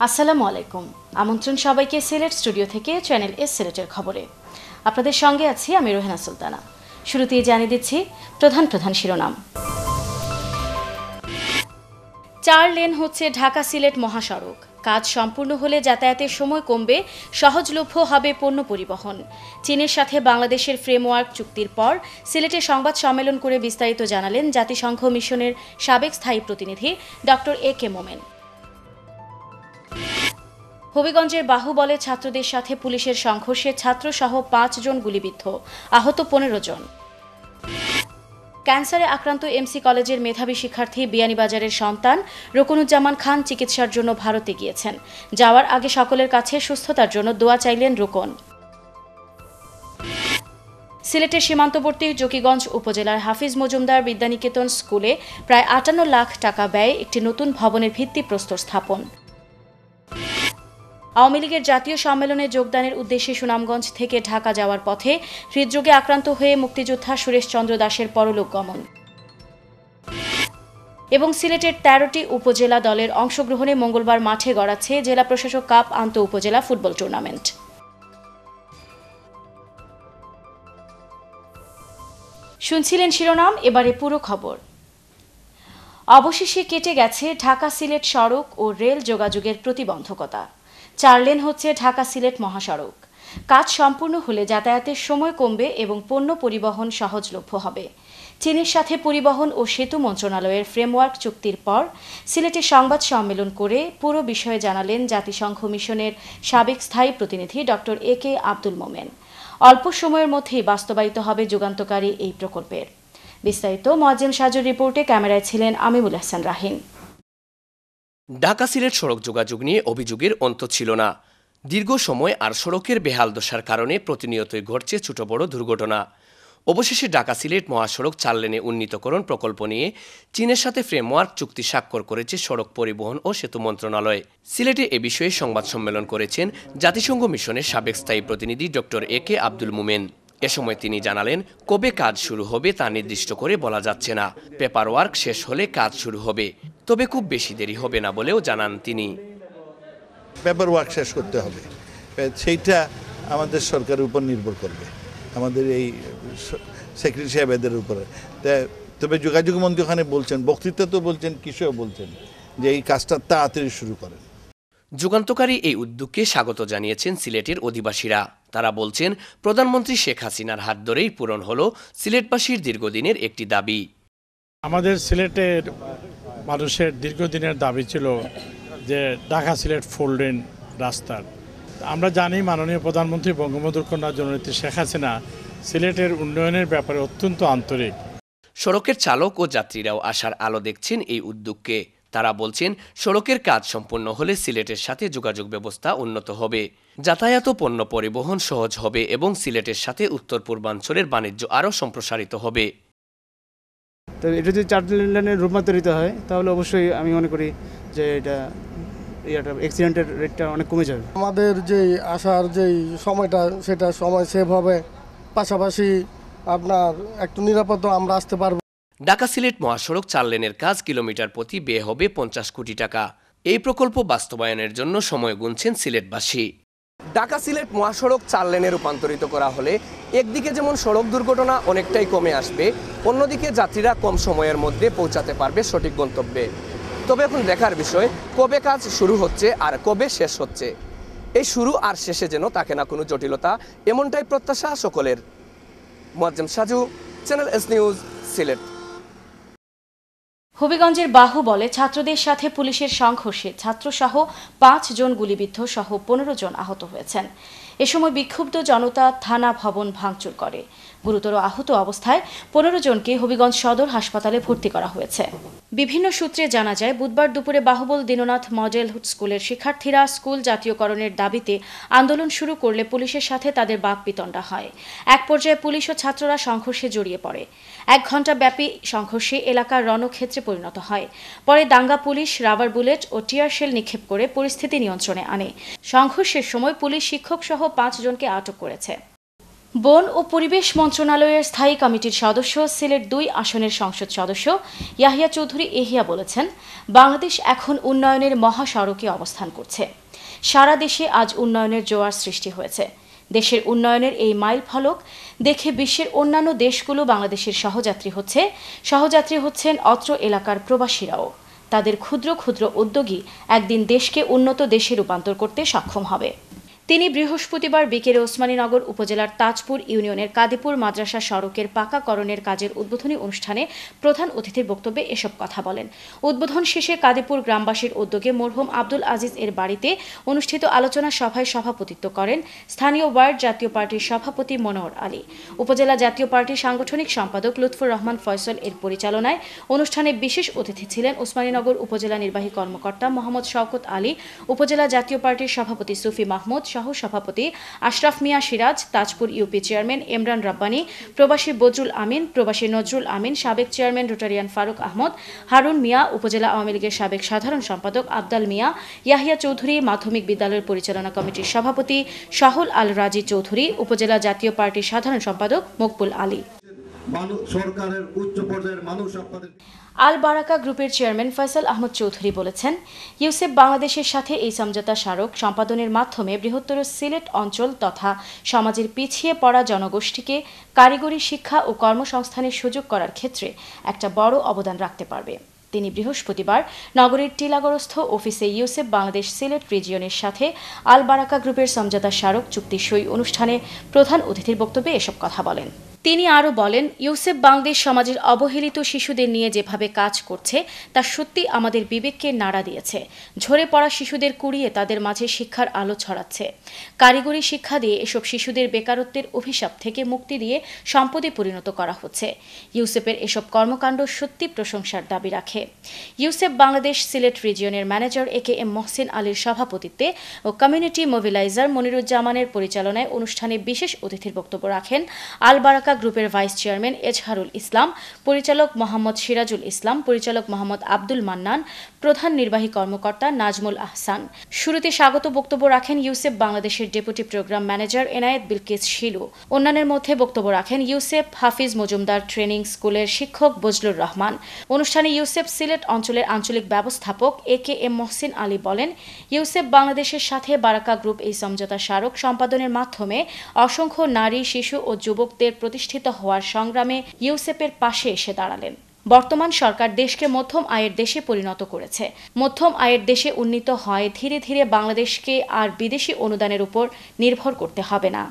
আসসালামু আলাইকুম। আমন্ত্রণ সবাইকে সিলেট স্টুডিও থেকে চ্যানেল এস সিলেটের খবরে। আপনাদের সঙ্গে আছি আমি রোহেনা সুলতানা। শুরুতেই জানিয়ে দিচ্ছি প্রধান প্রধান শিরোনাম। 4 লেন হচ্ছে ঢাকা সিলেট মহাসড়ক। কাজ সম্পূর্ণ হলে যাতায়াতের সময় কমবে, সহজলভ্য হবে পণ্য পরিবহন। চীনের সাথে বাংলাদেশের ফ্রেমওয়ার্ক চুক্তির পর সিলেটে সংবাদ সম্মেলন করে বিস্তারিত জানালেন জাতিসংঘ মিশনের সাবেক স্থায়ী প্রতিনিধি ডক্টর AK মোমেন। হবিগঞ্জের বাহুবলে ছাত্রদের সাথে পুলিশের সংঘর্ষে ছাত্রসহ 5 জন গুলিবিদ্ধ, আহত 15 জন। ক্যান্সারে আক্রান্ত এমসি কলেজের মেধাবী শিক্ষার্থী বিয়ানীবাজারের সন্তান রুকনুজ্জামান খান চিকিৎসার জন্য ভারতে গিয়েছেন। যাওয়ার আগে সকলের কাছে সুস্থতার জন্য দোয়া চাইলেন রুকন। সিলেটের সীমান্তবর্তী জকিগঞ্জ উপজেলার হাফিজ মজুমদার বিদ্যানিকেতন স্কুলে প্রায় 58 লাখ টাকা ব্যয়ে একটি নতুন ভবনের ভিত্তিপ্রস্তর স্থাপন। আওয়ামী লীগের জাতীয় সম্মেলনে যোগদানের উদ্দেশ্যে সুনামগঞ্জ থেকে ঢাকা যাওয়ার পথে হৃদরোগে আক্রান্ত হয়ে মুক্তিযোদ্ধা সুরেশ চন্দ্র দাসের পরলোক গমন। এবং সিলেটের 13টি উপজেলা দলের অংশগ্রহণে মঙ্গলবার মাঠে গড়াচ্ছে জেলা প্রশাসক কাপ আন্তঃ উপজেলা ফুটবল টুর্নামেন্ট। শুনছিলেন শিরোনাম, এবারে পুরো খবর। অবশেষে কেটে গেছে ঢাকা সিলেট সড়ক ও রেল যোগাযোগের প্রতিবন্ধকতা। 4 লেন হচ্ছে ঢাকা সিলেট মহাসড়ক। কাজ সম্পূর্ণ হলে যাতায়াতের সময় কমবে এবং পণ্য পরিবহন সহজলভ্য হবে। চীনের সাথে পরিবহন ও সেতু মন্ত্রণালয়ের ফ্রেমওয়ার্ক চুক্তির পর সিলেটে সংবাদ সম্মেলন করে পুরো বিষয়ে জানালেন জাতিসংঘ মিশনের সাবেক স্থায়ী প্রতিনিধি ডক্টর AK আব্দুল মোমেন। অল্প সময়ের মধ্যেই বাস্তবায়িত হবে যুগান্তকারী এই প্রকল্পের বিস্তারিত মোয়াজ্জেম সাজুর রিপোর্টে। ক্যামেরায় ছিলেন আমিমুল হাসান রাহিন। ঢাকা সিলেট সড়ক যোগাযোগ নিয়ে অভিযোগের অন্ত ছিল না। দীর্ঘ সময় আর সড়কের বেহাল দশার কারণে প্রতিনিয়তই ঘটছে ছোট বড় দুর্ঘটনা। অবশেষে ঢাকা সিলেট মহাসড়ক 4 লেনে উন্নীতকরণ প্রকল্প নিয়ে চীনের সাথে ফ্রেমওয়ার্ক চুক্তি স্বাক্ষর করেছে সড়ক পরিবহন ও সেতু মন্ত্রণালয়। সিলেটে এ বিষয়ে সংবাদ সম্মেলন করেছেন জাতিসংঘ মিশনের সাবেক স্থায়ী প্রতিনিধি ডক্টর AK আব্দুল মোমেন। এ সময় তিনি জানালেন, কবে কাজ শুরু হবে তা নির্দিষ্ট করে বলা যাচ্ছে না। পেপার ওয়ার্ক শেষ হলে কাজ শুরু হবে, তবে খুব বেশি দেরি হবে না বলেও জানান তিনি। পেপার ওয়ার্ক শেষ করতে হবে, সেইটা আমাদের সরকারের উপর নির্ভর করবে, আমাদের এই সেক্রেটারি সাহেবদের উপরে। তবে যোগাযোগ মন্ত্রী ওখানে বলছেন, বক্তৃতা তো বলছেন, কিসেও বলছেন যে এই কাজটা তাড়াতাড়ি শুরু করেন। যুগান্তকারী এই উদ্যোগকে স্বাগত জানিয়েছেন সিলেটের অধিবাসীরা। তারা বলছেন, প্রধানমন্ত্রী শেখ হাসিনার হাত ধরেই পূরণ হলো সিলেটবাসীর দীর্ঘদিনের একটি দাবি। আমাদের সিলেটের মানুষের দীর্ঘদিনের দাবি ছিল যে ঢাকা সিলেট 4 লেন রাস্তার। আমরা জানি মাননীয় প্রধানমন্ত্রী বঙ্গবন্ধু কন্যা জননেত্রী শেখ হাসিনা সিলেটের উন্নয়নের ব্যাপারে অত্যন্ত আন্তরিক। সড়কের চালক ও যাত্রীরাও আশার আলো দেখছেন এই উদ্যোগকে। তারা বলছেন, সড়কের কাজ সম্পন্ন হলে সিলেটের সাথে যোগাযোগ ব্যবস্থা উন্নত হবে, যাতায়াত ও পণ্য পরিবহন সহজ হবে এবং সিলেটের সাথে উত্তর পূর্বাঞ্চলের বাণিজ্য আরও সম্প্রসারিত হবে। তো এটা যদি 4 লেনের রূপান্তরিত হয় তাহলে অবশ্যই আমি মনে করি যে এটা অ্যাক্সিডেন্টের রেটটা অনেক কমে যাবে। আমাদের যেই আসার যেই সময়টা সেটা সময় সেভ হবে, পাশাপাশি আপনার একটু নিরাপদ আমরা আসতে পারবো। ঢাকা সিলেট মহাসড়ক 4 লেনের কাজ কিলোমিটার প্রতি ব্যয় হবে 50 কোটি টাকা। এই প্রকল্প বাস্তবায়নের জন্য সময় গুনছেন সিলেটবাসী। ঢাকা সিলেট মহাসড়ক 4 লেনে রূপান্তরিত করা হলে একদিকে যেমন সড়ক দুর্ঘটনা অনেকটাই কমে আসবে, অন্যদিকে যাত্রীরা কম সময়ের মধ্যে পৌঁছাতে পারবে সঠিক গন্তব্যে। তবে এখন দেখার বিষয়, কবে কাজ শুরু হচ্ছে আর কবে শেষ হচ্ছে। এই শুরু আর শেষে যেন থাকে না কোনো জটিলতা, এমনটাই প্রত্যাশা সকলের। Moazzem Saju, channel S news, Sylhet. হবিগঞ্জের বাহুবলে ছাত্রদের সাথে পুলিশের সংঘর্ষে ছাত্রসহ 5 জন গুলিবিদ্ধ সহ 15 জন আহত হয়েছেন। এ সময় বিক্ষুব্ধ জনতা থানা ভবন ভাঙচুর করে। গুরুতর আহত অবস্থায় 15 জনকে হবিগঞ্জ সদর হাসপাতালে ভর্তি করা হয়েছে। বিভিন্ন সূত্রে জানা যায়, বুধবার দুপুরে বাহুবল দীননাথ মডেল স্কুলের শিক্ষার্থীরা স্কুল জাতীয়করণের দাবিতে আন্দোলন শুরু করলে পুলিশের সাথে তাদের বাকবিতণ্ডা হয়। এক পর্যায়ে পুলিশ ও ছাত্ররা সংঘর্ষে জড়িয়ে পড়ে। 1 ঘণ্টা ব্যাপী সংঘর্ষে এলাকার রণক্ষেত্রে পরিণত হয়। পরে দাঙ্গা পুলিশ রাবার বুলেট ও টিয়ার শেল নিক্ষেপ করে পরিস্থিতি নিয়ন্ত্রণে আনে। সংঘর্ষের সময় পুলিশ শিক্ষক সহ 5 জনকে আটক করেছে। বন ও পরিবেশ মন্ত্রণালয়ের স্থায়ী কমিটির সদস্য সিলেট ২ আসনের সংসদ সদস্য ইয়াহিয়া চৌধুরী এহিয়া বলেছেন, বাংলাদেশ এখন উন্নয়নের মহাসড়কে অবস্থান করছে। সারা দেশে আজ উন্নয়নের জোয়ার সৃষ্টি হয়েছে। দেশের উন্নয়নের এই মাইল ফলক দেখে বিশ্বের অন্যান্য দেশগুলো বাংলাদেশের সহযাত্রী হচ্ছেন অত্র এলাকার প্রবাসীরাও। তাদের ক্ষুদ্র ক্ষুদ্র উদ্যোগই একদিন দেশকে উন্নত দেশে রূপান্তর করতে সক্ষম হবে। তিনি বৃহস্পতিবার বিকেলে ওসমানীনগর উপজেলার তাজপুর ইউনিয়নের কাদিপুর মাদ্রাসা সড়কের পাকাকরণের কাজের উদ্বোধনী অনুষ্ঠানে প্রধান অতিথির বক্তব্যে এসব কথা বলেন। উদ্বোধন শেষে কাদিপুর গ্রামবাসীর উদ্যোগে মরহুম আব্দুল আজিজ এর বাড়িতে অনুষ্ঠিত আলোচনা সভায় সভাপতিত্ব করেন স্থানীয় ওয়ার্ড জাতীয় পার্টির সভাপতি মনোহর আলী। উপজেলা জাতীয় পার্টির সাংগঠনিক সম্পাদক লুৎফুর রহমান ফয়সল এর পরিচালনায় অনুষ্ঠানে বিশেষ অতিথি ছিলেন ওসমানীনগর উপজেলা নির্বাহী কর্মকর্তা মোহাম্মদ শওকত আলী, উপজেলা জাতীয় পার্টির সভাপতি সুফি মাহমুদ, সহ সভাপতি আশরাফ মিয়া সিরাজ, তাজপুর ইউপি চেয়ারম্যান ইমরান রাব্বানী, প্রবাসী বজরুল আমিন, প্রবাসী নজরুল আমিন, সাবেক চেয়ারম্যান রোটারিয়ান ফারুক আহমদ, হারুন মিয়া, উপজেলা আওয়ামী লীগের সাবেক সাধারণ সম্পাদক আবদাল মিয়া, ইয়াহিয়া চৌধুরী, মাধ্যমিক বিদ্যালয়ের পরিচালনা কমিটির সভাপতি শাহুল আল রাজি চৌধুরী, উপজেলা জাতীয় পার্টির সাধারণ সম্পাদক মকবুল আলী। সরকারের উচ্চ পর্যায়ের মানুষ আপনাদের আল বারাকা গ্রুপের চেয়ারম্যান ফয়সাল আহমদ চৌধুরী বলেছেন, ইউসেপ বাংলাদেশের সাথে এই সমঝোতা স্মারক সম্পাদনের মাধ্যমে বৃহত্তর সিলেট অঞ্চল তথা সমাজের পিছিয়ে পড়া জনগোষ্ঠীকে কারিগরি শিক্ষা ও কর্মসংস্থানের সুযোগ করার ক্ষেত্রে একটা বড় অবদান রাখতে পারবে। তিনি বৃহস্পতিবার নগরীর টিলাগড়স্থ অফিসে ইউসেপ বাংলাদেশ সিলেট রিজিয়নের সাথে আল বারাকা গ্রুপের সমঝোতা স্মারক চুক্তি সই অনুষ্ঠানে প্রধান অতিথির বক্তব্যে এসব কথা বলেন। তিনি আরও বলেন, ইউসেপ বাংলাদেশ সমাজের অবহেলিত শিশুদের নিয়ে যেভাবে কাজ করছে তা সত্যি আমাদের বিবেককে নাড়া দিয়েছে। ঝরে পড়া শিশুদের কুড়িয়ে তাদের মাঝে শিক্ষার আলো ছড়াচ্ছে। কারিগরি শিক্ষা দিয়ে এসব শিশুদের বেকারত্বের অভিশাপ থেকে মুক্তি দিয়ে সম্পদে পরিণত করা হচ্ছে। ইউসেপের এসব কর্মকাণ্ড সত্যি প্রশংসার দাবি রাখে। ইউসেপ বাংলাদেশ সিলেট রিজিয়নের ম্যানেজার AKM মহসিন আলীর সভাপতিত্বে ও কমিউনিটি মোবিলাইজার মনিরুজ্জামানের পরিচালনায় অনুষ্ঠানে বিশেষ অতিথির বক্তব্য রাখেন আল বারাকা গ্রুপের ভাইস চেয়ারম্যান এজহারুল ইসলাম, পরিচালক মোহাম্মদ সিরাজুল ইসলাম, পরিচালক মোহাম্মদ আব্দুল মান্নান, প্রধান নির্বাহী কর্মকর্তা নাজমুল আহসান। শুরুতে স্বাগত বক্তব্য রাখেন ইউসেপ বাংলাদেশের deputy programme manager Enayet Bilkis Shilu. অন্যান্যের মধ্যে বক্তব্য রাখেন ইউসেপ হাফিজ মজুমদার ট্রেনিং স্কুলের শিক্ষক বজলুর রহমান। অনুষ্ঠানে ইউসেপ সিলেট অঞ্চলের আঞ্চলিক ব্যবস্থাপক AKM মহসিন আলী বলেন, ইউসেপ বাংলাদেশের সাথে বারাকা গ্রুপ এই সমঝোতা স্মারক সম্পাদনের মাধ্যমে অসংখ্য নারী, শিশু ও যুবকদের প্রতিষ্ঠিত হওয়ার সংগ্রামে ইউসেপের পাশে এসে দাঁড়ালেন। বর্তমান সরকার দেশকে মধ্যম আয়ের দেশে পরিণত করেছে। মধ্যম আয়ের দেশে উন্নীত হয় ধীরে ধীরে বাংলাদেশকে আর বিদেশি অনুদানের উপর নির্ভর করতে হবে না।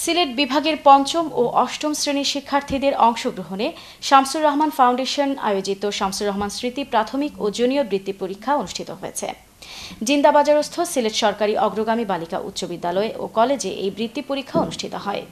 সিলেট বিভাগের পঞ্চম ও অষ্টম শ্রেণীর শিক্ষার্থীদের অংশগ্রহণে শামসুর রহমান ফাউন্ডেশন আয়োজিত শামসুর রহমান স্মৃতি প্রাথমিক ও জুনিয়র বৃত্তি পরীক্ষা অনুষ্ঠিত হয়েছে। জিন্দাবাজারস্থ সিলেট সরকারি অগ্রগামী বালিকা উচ্চ বিদ্যালয় ও কলেজে এই বৃত্তি পরীক্ষা অনুষ্ঠিত হয়।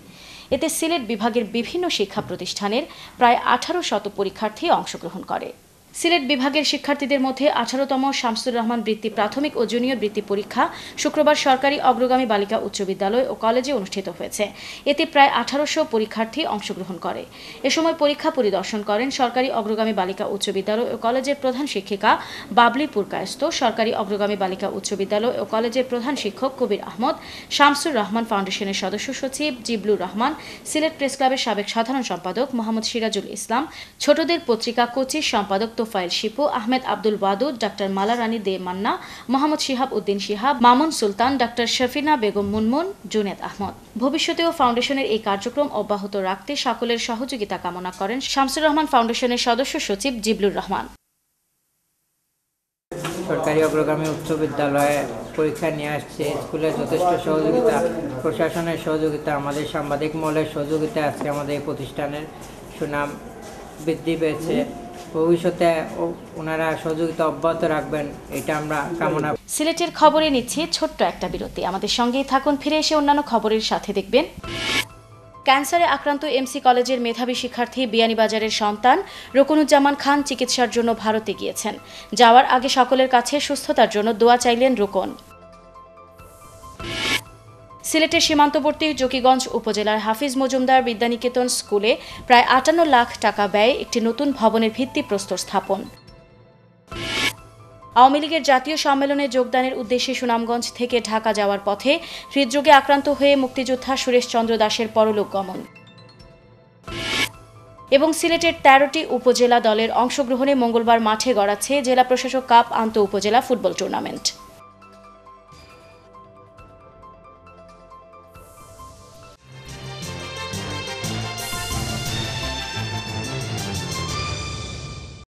এতে সিলেট বিভাগের বিভিন্ন শিক্ষা প্রতিষ্ঠানের প্রায় 1800 পরীক্ষার্থী অংশগ্রহণ করে। সিলেট বিভাগের শিক্ষার্থীদের মধ্যে 18তম শামসুর রহমান বৃত্তি প্রাথমিক ও জুনিয়র বৃত্তি পরীক্ষা শুক্রবার সরকারি অগ্রগামী বালিকা উচ্চ বিদ্যালয় ও কলেজে অনুষ্ঠিত হয়েছে। এতে প্রায় 1800 পরীক্ষার্থী অংশগ্রহণ করে। এ সময় পরীক্ষা পরিদর্শন করেন সরকারি অগ্রগামী বালিকা উচ্চ বিদ্যালয় ও কলেজের প্রধান শিক্ষিকা বাবলি পুরকায়স্ত, সরকারি অগ্রগামী বালিকা উচ্চ বিদ্যালয় ও কলেজের প্রধান শিক্ষক কবির আহমদ, শামসুর রহমান ফাউন্ডেশনের সদস্য সচিব জিবলুর রহমান, সিলেট প্রেস ক্লাবের সাবেক সাধারণ সম্পাদক মোহাম্মদ সিরাজুল ইসলাম, ছোটদের পত্রিকা কোচির সম্পাদক তোফাইল শিপু, আহমেদ আব্দুল ওয়াদুদ, ডাক্তার মালারানী দে মান্না, মোহাম্মদ শিহাব উদ্দিন শিহাব, মামুন সুলতান, ডাক্তার শফিনা বেগম মুনমুন, জুনেদ আহমদ। ভবিষ্যতেও ফাউন্ডেশনের এই কার্যক্রম অব্যাহত রাখতে সকলের সহযোগিতা কামনা করেন শামসুর রহমান ফাউন্ডেশনের সদস্য সচিব জিবলুর রহমান। সরকারি অগ্রগামী উচ্চ বিদ্যালয়ে পরীক্ষা নিয়ে আসছে, স্কুলের যথেষ্ট সহযোগিতা, প্রশাসনের সহযোগিতা, আমাদের সাংবাদিক মহলের সহযোগিতা আজকে আমাদের এই প্রতিষ্ঠানের সুনাম বৃদ্ধি পেয়েছে। ভবিষ্যতে ওনারা সহযোগিতা অব্যাহত রাখবেন, এটা আমরা কামনা। সিলেটের খবরে নিচ্ছি ছোট্ট একটা বিরতি। আমাদের সঙ্গেই থাকুন, ফিরে এসে অন্যান্য খবরের সাথে দেখবেন। ক্যান্সারে আক্রান্ত এমসি কলেজের মেধাবী শিক্ষার্থী বিয়ানীবাজারের সন্তান রুকনুজ্জামান খান চিকিৎসার জন্য ভারতে গিয়েছেন। যাওয়ার আগে সকলের কাছে সুস্থতার জন্য দোয়া চাইলেন রুকন। সিলেটের সীমান্তবর্তী জকিগঞ্জ উপজেলার হাফিজ মজুমদার বিদ্যানিকেতন স্কুলে প্রায় 58 লাখ টাকা ব্যয়ে একটি নতুন ভবনের ভিত্তিপ্রস্তর স্থাপন। আওয়ামী লীগের জাতীয় সম্মেলনে যোগদানের উদ্দেশ্যে সুনামগঞ্জ থেকে ঢাকা যাওয়ার পথে হৃদরোগে আক্রান্ত হয়ে মুক্তিযোদ্ধা সুরেশ চন্দ্র দাসের পরলোক গমন। এবং সিলেটের ১৩টি উপজেলা দলের অংশগ্রহণে মঙ্গলবার মাঠে গড়াচ্ছে জেলা প্রশাসক কাপ আন্তঃ উপজেলা ফুটবল টুর্নামেন্ট।